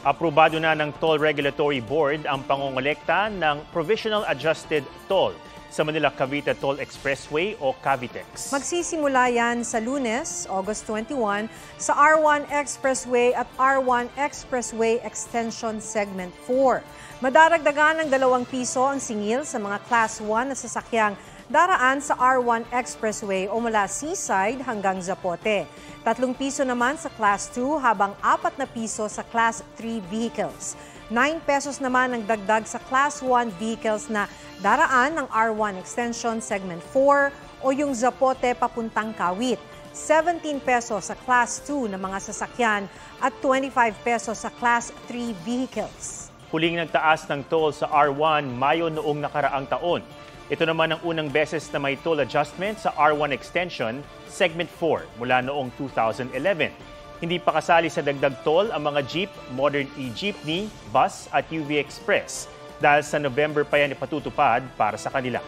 Aprobado na ng Toll Regulatory Board ang pangongolekta ng Provisional Adjusted Toll sa Manila-Cavite Toll Expressway o Cavitex. Magsisimula yan sa Lunes, August 21, sa R1 Expressway at R1 Expressway Extension Segment 4. Madaragdagan ng 2 piso ang singil sa mga Class 1 na sasakyang daraan sa R1 Expressway o mula Seaside hanggang Zapote. 3 piso naman sa Class 2 habang 4 na piso sa Class 3 vehicles. 9 pesos naman ang dagdag sa Class 1 vehicles na daraan ng R1 Extension Segment 4 o yung Zapote papuntang Kawit. 17 pesos sa Class 2 na mga sasakyan at 25 pesos sa Class 3 vehicles. Huling nagtaas ng toll sa R1 Mayo noong nakaraang taon. Ito naman ang unang beses na may toll adjustment sa R1 Extension Segment 4 mula noong 2011. Hindi pa kasali sa dagdag toll ang mga jeep, modern e-jeepney, bus at UV Express dahil sa November pa yan ipatutupad para sa kanila.